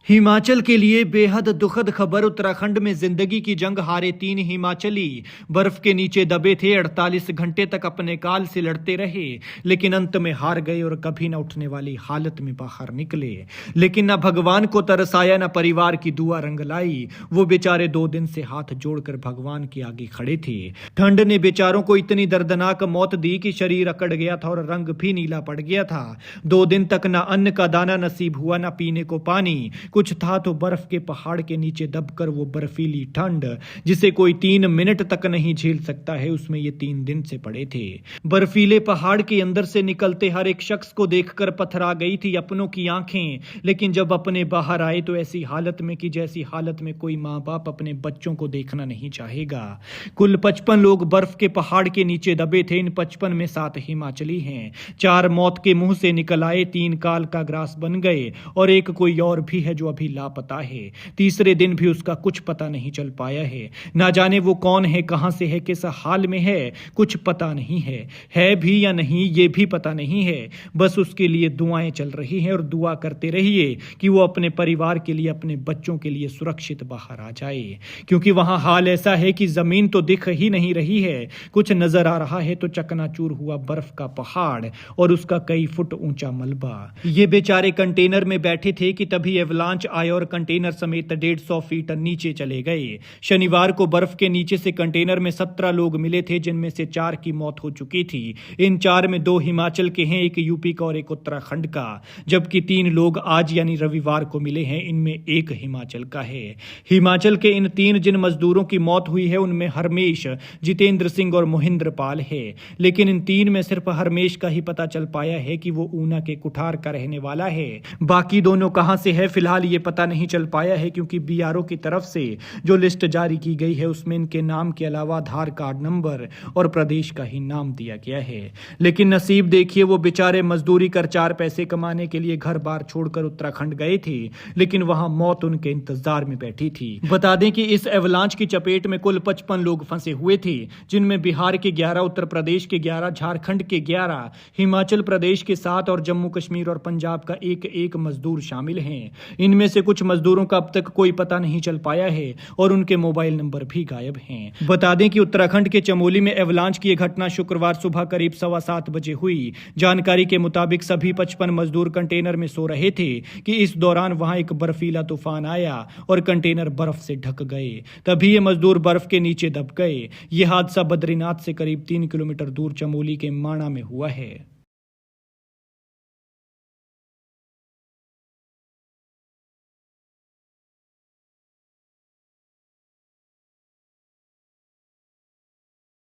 हिमाचल के लिए बेहद दुखद खबर। उत्तराखंड में जिंदगी की जंग हारे 3 हिमाचली बर्फ के नीचे दबे थे। 48 घंटे तक अपने काल से लड़ते रहे, लेकिन अंत में हार गए और कभी न उठने वाली हालत में बाहर निकले। लेकिन न भगवान को तरस आया, न परिवार की दुआ रंग लाई। वो बेचारे 2 दिन से हाथ जोड़कर भगवान के आगे खड़े थे। ठंड ने बेचारों को इतनी दर्दनाक मौत दी कि शरीर अकड़ गया था और रंग भी नीला पड़ गया था। 2 दिन तक न अन्न का दाना नसीब हुआ, न पीने को पानी। कुछ था तो बर्फ के पहाड़ के नीचे दबकर वो बर्फीली ठंड जिसे कोई 3 मिनट तक नहीं झेल सकता है, उसमें ये 3 दिन से पड़े थे। बर्फीले पहाड़ के अंदर से निकलते हर एक शख्स को देखकर पथरा गई थी अपनों की आंखें। लेकिन जब अपने बाहर आए तो ऐसी हालत में कि जैसी हालत में कोई माँ बाप अपने बच्चों को देखना नहीं चाहेगा। कुल 55 लोग बर्फ के पहाड़ के नीचे दबे थे। इन 55 में 7 हिमाचली हैं। 4 मौत के मुंह से निकल आए, 3 काल का ग्रास बन गए और एक कोई और भी है जो अभी लापता है। तीसरे दिन भी उसका कुछ पता नहीं चल पाया है। ना जाने वो कौन है, कहां से है, किस हाल में है, कुछ पता नहीं है भी या नहीं ये भी पता नहीं है। बस उसके लिए दुआएं चल रही हैं और दुआ करते रहिए कि वो अपने परिवार के लिए, अपने बच्चों के लिए सुरक्षित बाहर आ जाए। क्योंकि वहां हाल ऐसा है कि जमीन तो दिख ही नहीं रही है, कुछ नजर आ रहा है तो चकनाचूर हुआ बर्फ का पहाड़ और उसका कई फुट ऊंचा मलबा। ये बेचारे कंटेनर में बैठे थे कि तभी एवलांच आए और कंटेनर समेत 150 फीट नीचे चले गए। शनिवार को बर्फ के नीचे से कंटेनर में 17 लोग मिले थे, जिनमें से 4 की मौत हो चुकी थी। इन 4 में 2 हिमाचल के हैं, 1 यूपी का और 1 उत्तराखंड का, जबकि 3 लोग आज यानी रविवार को मिले हैं, इनमें 1 हिमाचल का है। हिमाचल के इन 3 जिन मजदूरों की मौत हुई है उनमें हरमेश, जितेंद्र सिंह और मोहिंद्र पाल है। लेकिन इन 3 में सिर्फ हरमेश का ही पता चल पाया है कि वो ऊना के कुठार का रहने वाला है। बाकी दोनों कहां से है फिलहाल ये पता नहीं चल पाया है, क्योंकि बीआरओ की तरफ से जो लिस्ट जारी की गई है उसमें इनके नाम के अलावा आधार कार्ड नंबर और प्रदेश का ही नाम दिया गया है। लेकिन नसीब देखिए, वो बेचारे मजदूरी कर 4 पैसे कमाने के लिए घर बार छोड़कर उत्तराखंड गए थे, लेकिन वहां मौत उनके इंतजार में बैठी थी। बता दें कि इस एवलांच की चपेट में कुल 55 लोग फंसे हुए थे, जिनमें बिहार के 11, उत्तर प्रदेश के 11, झारखंड के 11, हिमाचल प्रदेश के 7 और जम्मू कश्मीर और पंजाब का 1-1 मजदूर शामिल हैं। इनमें से कुछ मजदूरों का अब तक कोई पता नहीं चल पाया है और उनके मोबाइल नंबर भी गायब हैं। बता दें कि उत्तराखंड के चमोली में एवलांच की यह घटना शुक्रवार सुबह करीब 7:15 बजे हुई। जानकारी के मुताबिक सभी 55 मजदूर कंटेनर में सो रहे थे कि इस दौरान वहां एक बर्फीला तूफान आया और कंटेनर बर्फ से ढक गए। तभी ये मजदूर बर्फ के नीचे दब गए। यह हादसा बद्रीनाथ से करीब 3 किलोमीटर दूर चमोली के माणा में हुआ है।